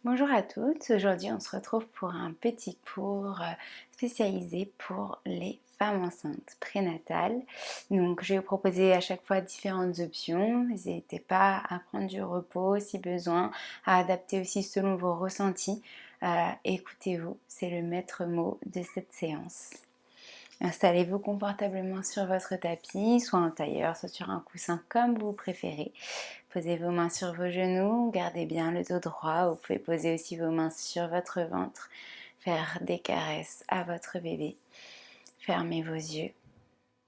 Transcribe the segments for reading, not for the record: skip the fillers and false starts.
Bonjour à toutes, aujourd'hui on se retrouve pour un petit cours spécialisé pour les femmes enceintes prénatales. Donc je vais vous proposer à chaque fois différentes options, n'hésitez pas à prendre du repos si besoin, à adapter aussi selon vos ressentis. Écoutez-vous, c'est le maître mot de cette séance. Installez-vous confortablement sur votre tapis, soit en tailleur, soit sur un coussin comme vous préférez. Posez vos mains sur vos genoux, gardez bien le dos droit. Vous pouvez poser aussi vos mains sur votre ventre, faire des caresses à votre bébé. Fermez vos yeux.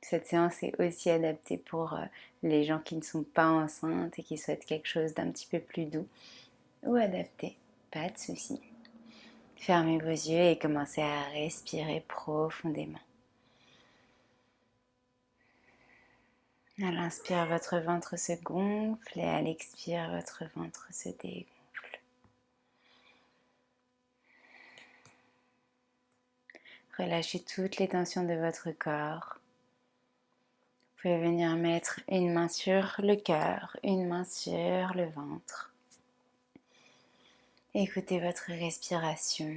Cette séance est aussi adaptée pour les gens qui ne sont pas enceintes et qui souhaitent quelque chose d'un petit peu plus doux ou adapté. Pas de souci. Fermez vos yeux et commencez à respirer profondément. À l'inspire, votre ventre se gonfle et à l'expire, votre ventre se dégonfle. Relâchez toutes les tensions de votre corps. Vous pouvez venir mettre une main sur le cœur, une main sur le ventre. Écoutez votre respiration.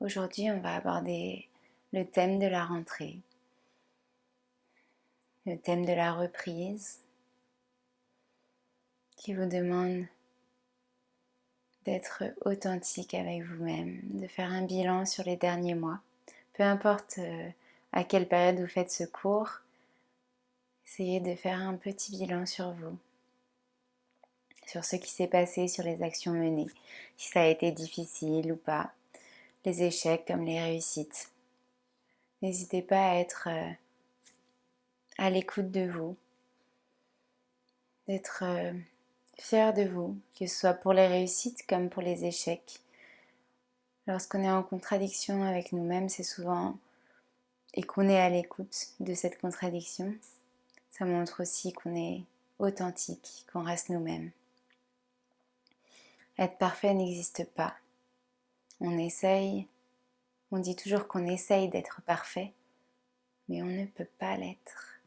Aujourd'hui, on va aborder le thème de la rentrée, le thème de la reprise, qui vous demande d'être authentique avec vous-même, de faire un bilan sur les derniers mois. Peu importe à quelle période vous faites ce cours, essayez de faire un petit bilan sur vous, sur ce qui s'est passé, sur les actions menées, si ça a été difficile ou pas, les échecs comme les réussites. N'hésitez pas à être à l'écoute de vous, d'être fier de vous, que ce soit pour les réussites comme pour les échecs. Lorsqu'on est en contradiction avec nous-mêmes, c'est souvent, et qu'on est à l'écoute de cette contradiction, ça montre aussi qu'on est authentique, qu'on reste nous-mêmes. Être parfait n'existe pas. On essaye, on dit toujours qu'on essaye d'être parfait, mais on ne peut pas l'être.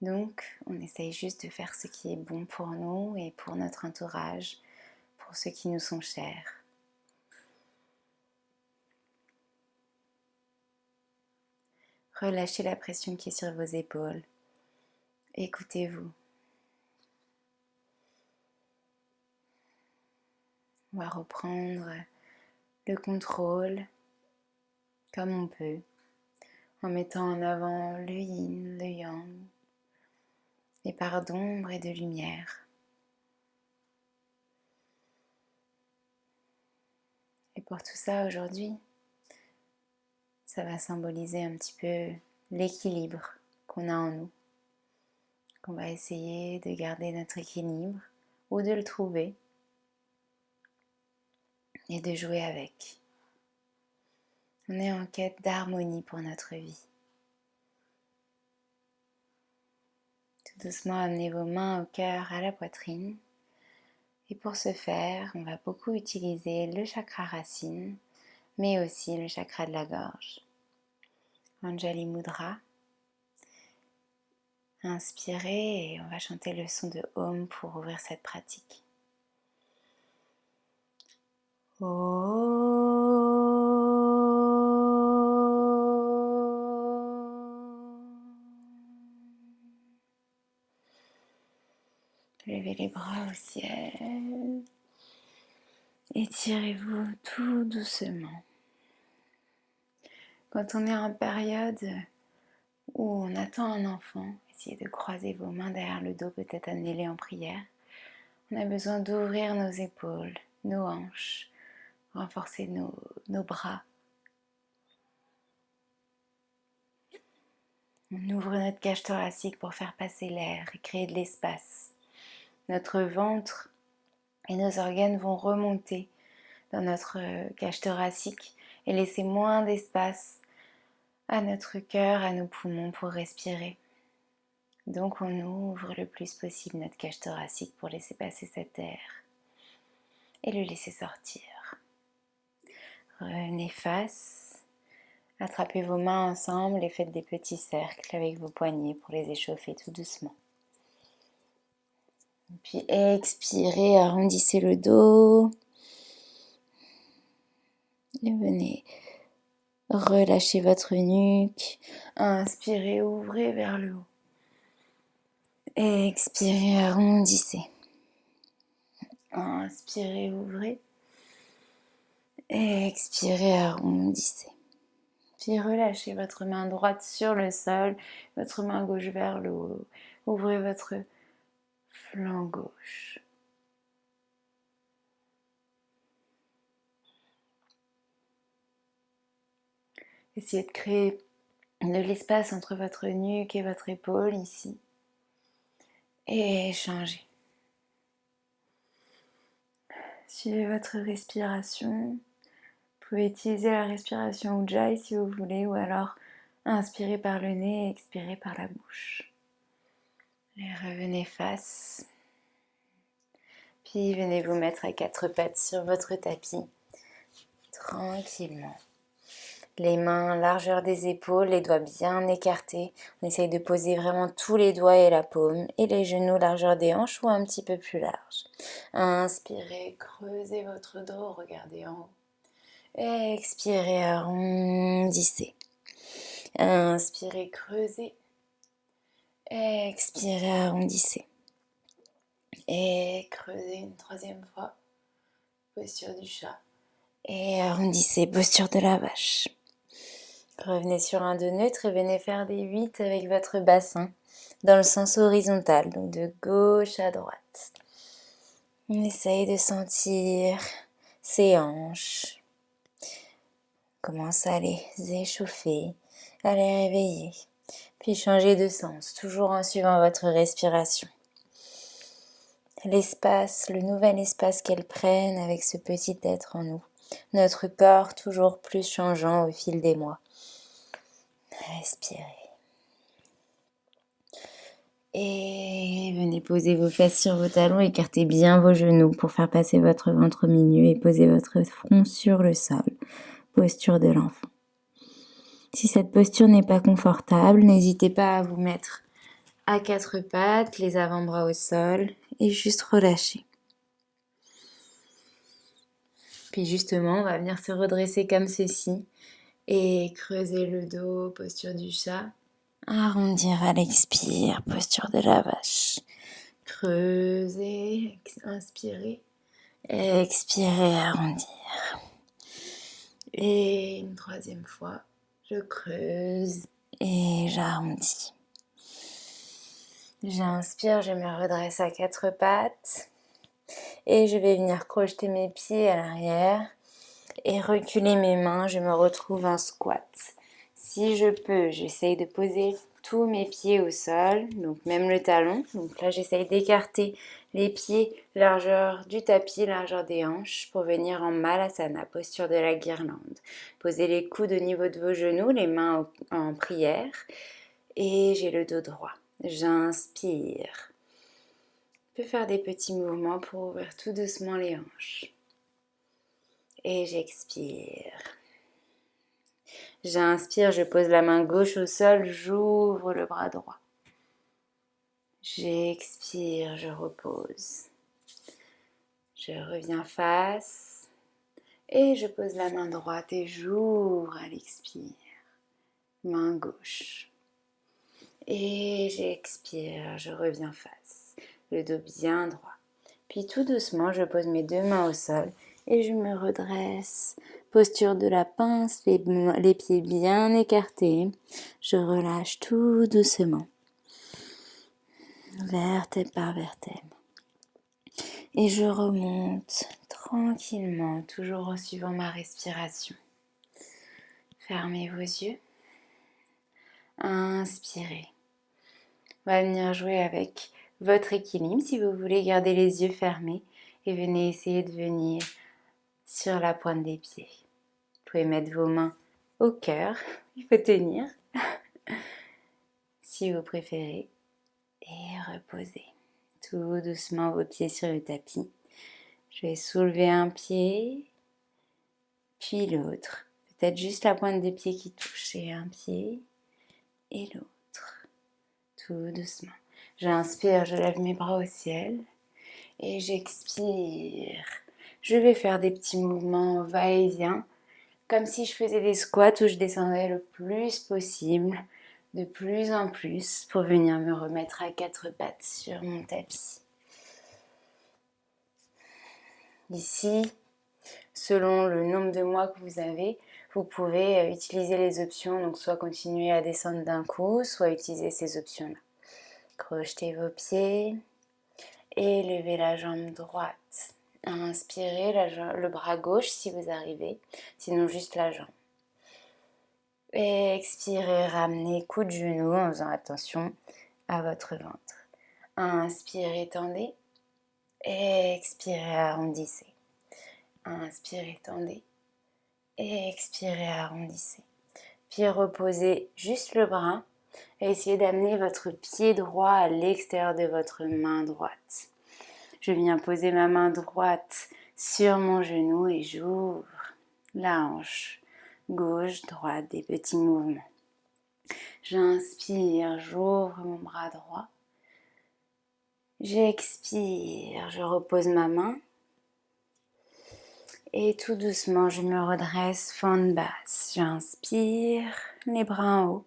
Donc, on essaye juste de faire ce qui est bon pour nous et pour notre entourage, pour ceux qui nous sont chers. Relâchez la pression qui est sur vos épaules. Écoutez-vous. On va reprendre le contrôle comme on peut, en mettant en avant le yin, le yang, les parts d'ombre et de lumière. Et pour tout ça aujourd'hui, ça va symboliser un petit peu l'équilibre qu'on a en nous, qu'on va essayer de garder notre équilibre ou de le trouver et de jouer avec. On est en quête d'harmonie pour notre vie. Tout doucement, amenez vos mains au cœur, à la poitrine. Et pour ce faire, on va beaucoup utiliser le chakra racine, mais aussi le chakra de la gorge. Anjali Mudra. Inspirez et on va chanter le son de Om pour ouvrir cette pratique. Levez les bras au ciel. Étirez-vous tout doucement. Quand on est en période où on attend un enfant, essayez de croiser vos mains derrière le dos, peut-être amenez-les en prière. On a besoin d'ouvrir nos épaules, nos hanches, renforcer nos bras. On ouvre notre cage thoracique pour faire passer l'air et créer de l'espace. Notre ventre et nos organes vont remonter dans notre cage thoracique et laisser moins d'espace à notre cœur, à nos poumons pour respirer. Donc on ouvre le plus possible notre cage thoracique pour laisser passer cet air. et le laissez sortir. Revenez face, attrapez vos mains ensemble et faites des petits cercles avec vos poignets pour les échauffer tout doucement. Puis expirez, arrondissez le dos et venez relâcher votre nuque. Inspirez, ouvrez vers le haut. Expirez, arrondissez. Inspirez, ouvrez. Expirez, arrondissez. Puis relâchez votre main droite sur le sol, votre main gauche vers le haut. Ouvrez votre flanc gauche. Essayez de créer de l'espace entre votre nuque et votre épaule ici. Et changez. Suivez votre respiration. Vous pouvez utiliser la respiration Ujjayi si vous voulez, ou alors inspirez par le nez et expirez par la bouche. Et revenez face. Puis venez vous mettre à quatre pattes sur votre tapis, tranquillement. Les mains largeur des épaules, les doigts bien écartés. On essaye de poser vraiment tous les doigts et la paume. Et les genoux largeur des hanches ou un petit peu plus large. Inspirez, creusez votre dos, regardez en haut. Expirez, arrondissez. Inspirez, creusez. Expirez, arrondissez. Et creusez une troisième fois. Posture du chat. Et arrondissez, posture de la vache. Revenez sur un dos neutre et venez faire des 8 avec votre bassin dans le sens horizontal, donc de gauche à droite. On essaye de sentir ses hanches. Commence à les échauffer, à les réveiller. Puis changer de sens, toujours en suivant votre respiration. L'espace, le nouvel espace qu'elles prennent avec ce petit être en nous. Notre corps toujours plus changeant au fil des mois. Respirez. Et venez poser vos fesses sur vos talons, écartez bien vos genoux pour faire passer votre ventre au milieu et poser votre front sur le sol. Posture de l'enfant. Si cette posture n'est pas confortable, n'hésitez pas à vous mettre à quatre pattes, les avant-bras au sol et juste relâcher. Puis justement, on va venir se redresser comme ceci et creuser le dos, posture du chat. Arrondir à l'expire, posture de la vache. Creusez, inspirez, expirez, arrondir. Et une troisième fois, je creuse et j'arrondis. J'inspire, je me redresse à quatre pattes et je vais venir crocheter mes pieds à l'arrière et reculer mes mains, je me retrouve en squat. Si je peux, j'essaye de poser tous mes pieds au sol, donc même le talon. Donc là, j'essaye d'écarter les pieds largeur du tapis, largeur des hanches pour venir en Malasana, posture de la guirlande. Posez les coudes au niveau de vos genoux, les mains en prière et j'ai le dos droit. J'inspire. Je peux faire des petits mouvements pour ouvrir tout doucement les hanches. Et j'expire. J'inspire, je pose la main gauche au sol, j'ouvre le bras droit. J'expire, je repose. Je reviens face et je pose la main droite et j'ouvre à l'expire. Main gauche. Et j'expire, je reviens face. Le dos bien droit. Puis tout doucement, je pose mes deux mains au sol et je me redresse. Posture de la pince, les pieds bien écartés. Je relâche tout doucement. Vertèbre par vertèbre. Et je remonte tranquillement, toujours en suivant ma respiration. Fermez vos yeux. Inspirez. On va venir jouer avec votre équilibre si vous voulez garder les yeux fermés et venez essayer de venir sur la pointe des pieds. Vous pouvez mettre vos mains au cœur, il faut tenir si vous préférez et reposer tout doucement vos pieds sur le tapis. Je vais soulever un pied, puis l'autre. Peut-être juste la pointe des pieds qui touche. Et un pied et l'autre. Tout doucement. J'inspire, je lève mes bras au ciel. Et j'expire. Je vais faire des petits mouvements va-et-vient. Comme si je faisais des squats où je descendais le plus possible. De plus en plus. Pour venir me remettre à quatre pattes sur mon tapis. Ici, selon le nombre de mois que vous avez, vous pouvez utiliser les options, donc soit continuer à descendre d'un coup, soit utiliser ces options-là. Crochetez vos pieds et levez la jambe droite. Inspirez le bras gauche si vous arrivez, sinon juste la jambe. Et expirez, ramenez coup de genou en faisant attention à votre ventre. Inspirez, tendez. Et expirez, arrondissez. Inspirez, tendez. Et expirez, arrondissez. Puis reposez juste le bras et essayez d'amener votre pied droit à l'extérieur de votre main droite. Je viens poser ma main droite sur mon genou et j'ouvre la hanche gauche, droite, des petits mouvements. J'inspire, j'ouvre mon bras droit. J'expire, je repose ma main. Et tout doucement, je me redresse, fente basse. J'inspire, les bras en haut.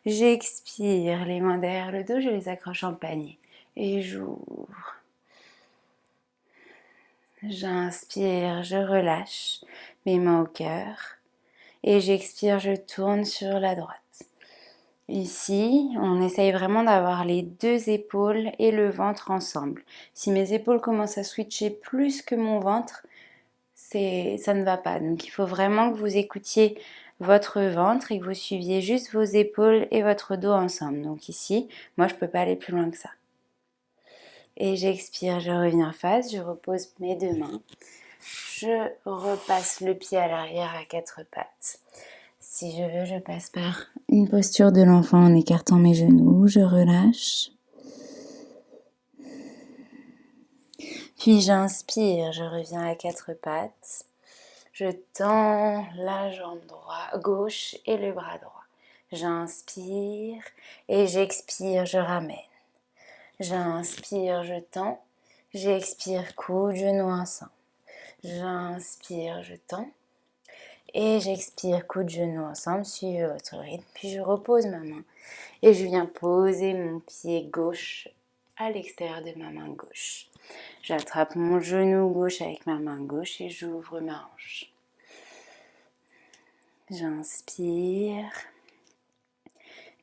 J'expire, les mains derrière le dos, je les accroche en panier. Et j'ouvre. J'inspire, je relâche mes mains au cœur. Et j'expire, je tourne sur la droite. Ici, on essaye vraiment d'avoir les deux épaules et le ventre ensemble. Si mes épaules commencent à switcher plus que mon ventre, ça ne va pas. Donc il faut vraiment que vous écoutiez votre ventre et que vous suiviez juste vos épaules et votre dos ensemble. Donc ici, moi je ne peux pas aller plus loin que ça. Et j'expire, je reviens face, je repose mes deux mains. Je repasse le pied à l'arrière à quatre pattes. Si je veux, je passe par une posture de l'enfant en écartant mes genoux. Je relâche. Puis j'inspire, je reviens à quatre pattes. Je tends la jambe gauche et le bras droit. J'inspire et j'expire, je ramène. J'inspire, je tends. J'expire, coude, genoux ensemble. J'inspire, je tends. Et j'expire, coude, genoux ensemble. Suivez votre rythme. Puis je repose ma main. Et je viens poser mon pied gauche à l'extérieur de ma main gauche. J'attrape mon genou gauche avec ma main gauche et j'ouvre ma hanche. J'inspire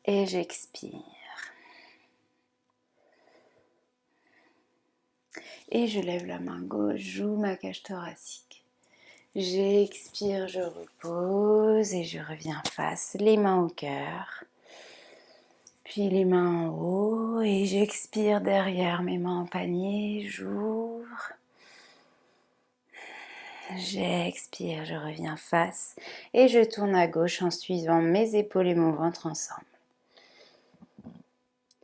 et j'expire. Et je lève la main gauche, j'ouvre ma cage thoracique. J'expire, je repose et je reviens face, les mains au cœur. Puis les mains en haut et j'expire derrière mes mains en panier, j'ouvre. J'expire, je reviens face et je tourne à gauche en suivant mes épaules et mon ventre ensemble.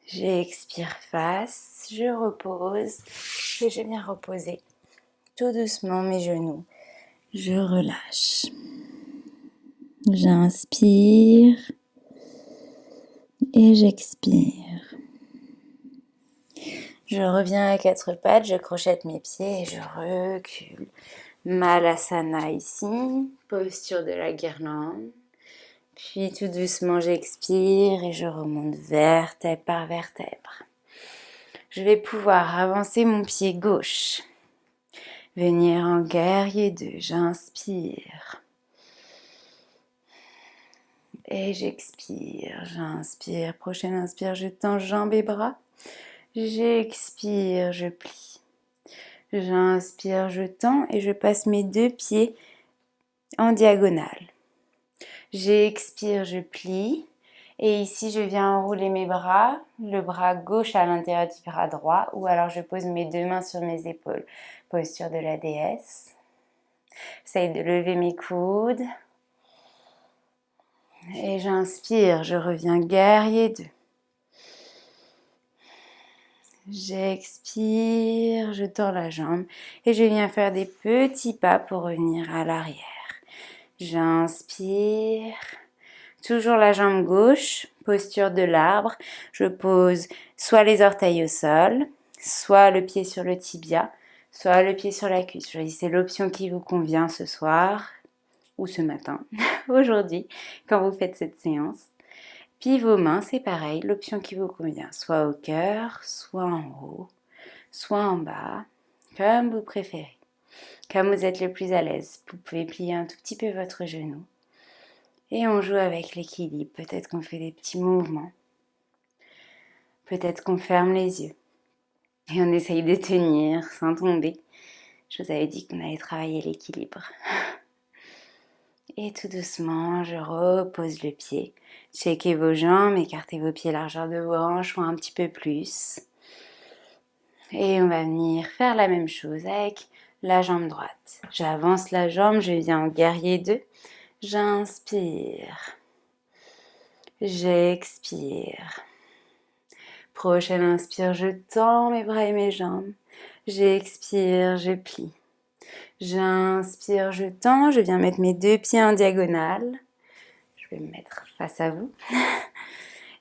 J'expire face, je repose et je viens reposer tout doucement mes genoux. Je relâche. J'inspire et j'expire. Je reviens à quatre pattes, je crochette mes pieds et je recule. Malasana ici, posture de la guirlande. Puis tout doucement j'expire et je remonte vertèbre par vertèbre. Je vais pouvoir avancer mon pied gauche. Venir en guerrier 2, j'inspire. Et j'expire, j'inspire. Prochaine inspire, je tends jambes et bras. J'expire, je plie. J'inspire, je tends et je passe mes deux pieds en diagonale. J'expire, je plie. Et ici, je viens enrouler mes bras, le bras gauche à l'intérieur du bras droit, ou alors je pose mes deux mains sur mes épaules. Posture de la déesse. J'essaye de lever mes coudes. Et j'inspire, je reviens guerrier 2. J'expire, je tends la jambe et je viens faire des petits pas pour revenir à l'arrière. J'inspire, toujours la jambe gauche, posture de l'arbre. Je pose soit les orteils au sol, soit le pied sur le tibia, soit le pied sur la cuisse. Choisissez l'option qui vous convient ce soir ou ce matin, aujourd'hui, quand vous faites cette séance. Puis vos mains, c'est pareil, l'option qui vous convient, soit au cœur, soit en haut, soit en bas, comme vous préférez, comme vous êtes le plus à l'aise. Vous pouvez plier un tout petit peu votre genou. Et on joue avec l'équilibre. Peut-être qu'on fait des petits mouvements. Peut-être qu'on ferme les yeux. Et on essaye de tenir sans tomber. Je vous avais dit qu'on allait travailler l'équilibre. Et tout doucement, je repose le pied. Checkez vos jambes, écartez vos pieds largeur de vos hanches ou un petit peu plus. Et on va venir faire la même chose avec la jambe droite. J'avance la jambe, je viens en guerrier 2. J'inspire. J'expire. Prochaine inspire, je tends mes bras et mes jambes. J'expire, je plie. J'inspire, je tends, je viens mettre mes 2 pieds en diagonale. Je vais me mettre face à vous.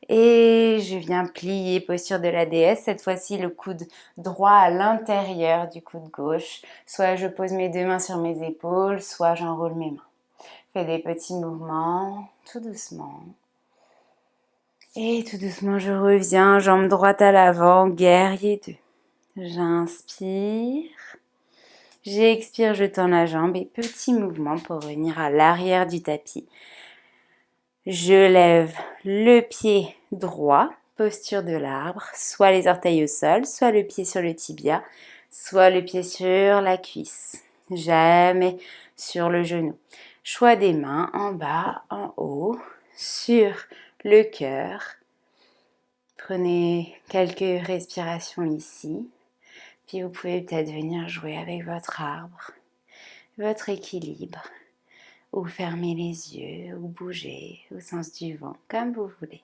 Et je viens plier, posture de la déesse. Cette fois-ci, le coude droit à l'intérieur du coude gauche. Soit je pose mes 2 mains sur mes épaules, soit j'enroule mes mains. Fais des petits mouvements, tout doucement. Et tout doucement, je reviens, jambe droite à l'avant, guerrier 2. J'inspire. J'expire, je tends la jambe et petit mouvement pour revenir à l'arrière du tapis. Je lève le pied droit, posture de l'arbre, soit les orteils au sol, soit le pied sur le tibia, soit le pied sur la cuisse. Jamais sur le genou. Choix des mains en bas, en haut, sur le cœur. Prenez quelques respirations ici. Puis vous pouvez peut-être venir jouer avec votre arbre, votre équilibre, ou fermer les yeux, ou bouger au sens du vent, comme vous voulez.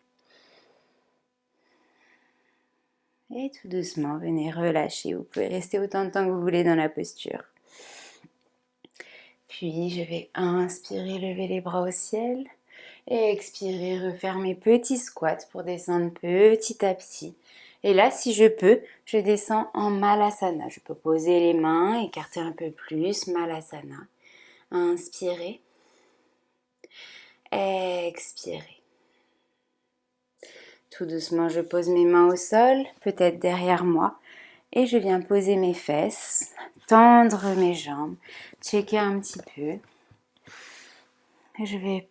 Et tout doucement, venez relâcher. Vous pouvez rester autant de temps que vous voulez dans la posture. Puis je vais inspirer, lever les bras au ciel. Et expirer, refaire mes petits squats pour descendre petit à petit. Et là, si je peux, je descends en Malasana. Je peux poser les mains, écarter un peu plus, Malasana. Inspirez. Expirez. Tout doucement, je pose mes mains au sol, peut-être derrière moi. Et je viens poser mes fesses, tendre mes jambes, checker un petit peu. Et je vais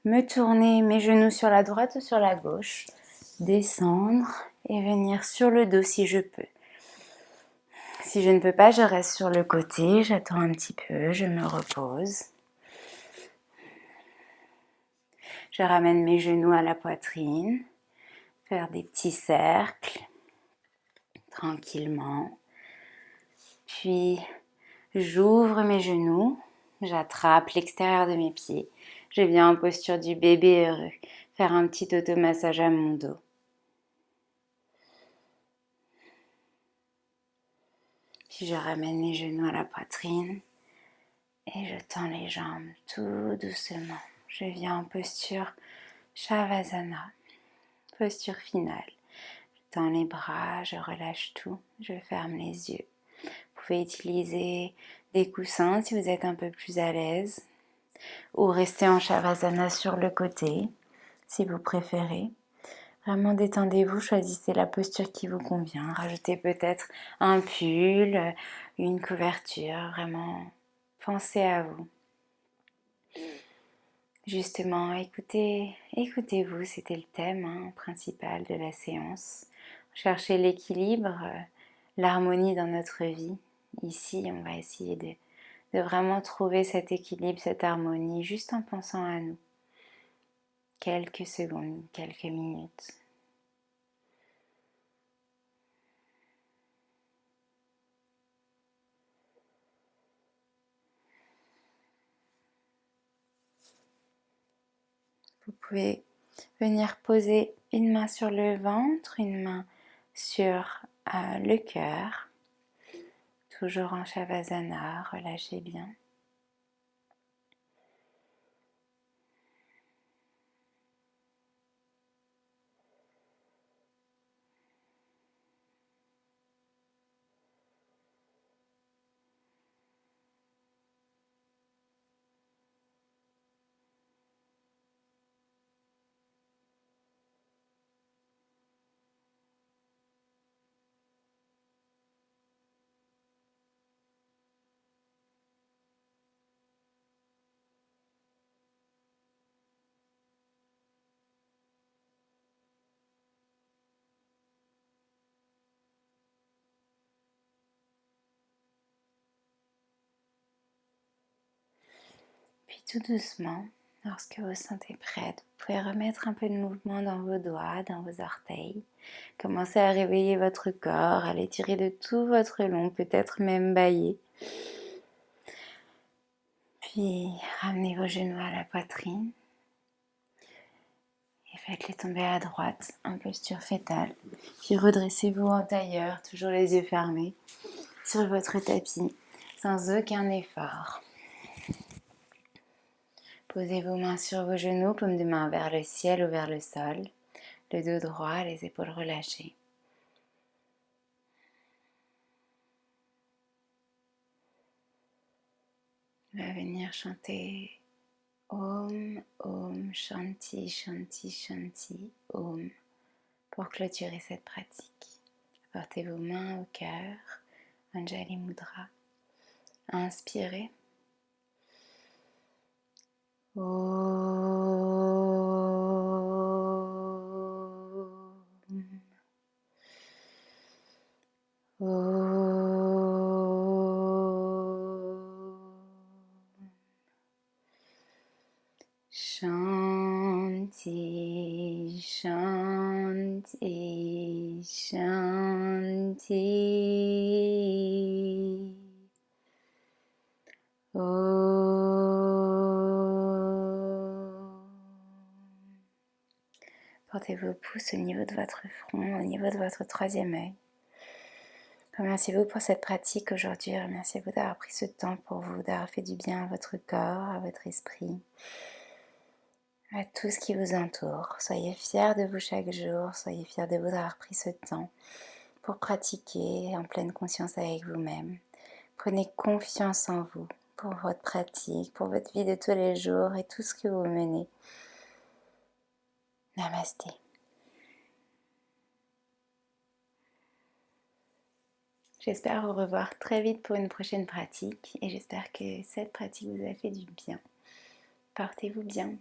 me tourner mes genoux sur la droite ou sur la gauche, descendre et venir sur le dos si je peux. Si je ne peux pas, je reste sur le côté, j'attends un petit peu, je me repose. Je ramène mes genoux à la poitrine, faire des petits cercles, tranquillement. Puis, j'ouvre mes genoux, j'attrape l'extérieur de mes pieds. Je viens en posture du bébé heureux, faire un petit automassage à mon dos. Puis je ramène mes genoux à la poitrine et je tends les jambes tout doucement. Je viens en posture Shavasana, posture finale. Je tends les bras, je relâche tout, je ferme les yeux. Vous pouvez utiliser des coussins si vous êtes un peu plus à l'aise ou rester en Shavasana sur le côté si vous préférez. Vraiment détendez-vous, choisissez la posture qui vous convient. Rajoutez peut-être un pull, une couverture, vraiment pensez à vous. Justement, écoutez-vous, c'était le thème principal de la séance. Cherchez l'équilibre, l'harmonie dans notre vie. Ici, on va essayer de vraiment trouver cet équilibre, cette harmonie, juste en pensant à nous. Quelques secondes, quelques minutes. Vous pouvez venir poser une main sur le ventre, une main sur le cœur. Toujours en Shavasana, relâchez bien. Puis tout doucement, lorsque vous vous sentez prête, vous pouvez remettre un peu de mouvement dans vos doigts, dans vos orteils. Commencez à réveiller votre corps, à l'étirer de tout votre long, peut-être même bâiller. Puis ramenez vos genoux à la poitrine et faites-les tomber à droite en posture fétale. Puis redressez-vous en tailleur, toujours les yeux fermés, sur votre tapis, sans aucun effort. Posez vos mains sur vos genoux, paume de main vers le ciel ou vers le sol, le dos droit, les épaules relâchées. On va venir chanter Om, Om, Shanti, Shanti, Shanti, Om, pour clôturer cette pratique. Portez vos mains au cœur, Anjali Mudra. Inspirez. Om. Shanti, Shanti, Shanti. Portez vos pouces au niveau de votre front, au niveau de votre troisième œil. Remerciez-vous pour cette pratique aujourd'hui. Remerciez-vous d'avoir pris ce temps pour vous, d'avoir fait du bien à votre corps, à votre esprit, à tout ce qui vous entoure. Soyez fiers de vous chaque jour. Soyez fiers de vous d'avoir pris ce temps pour pratiquer en pleine conscience avec vous-même. Prenez confiance en vous pour votre pratique, pour votre vie de tous les jours et tout ce que vous menez. Namasté. J'espère vous revoir très vite pour une prochaine pratique et j'espère que cette pratique vous a fait du bien. Portez-vous bien.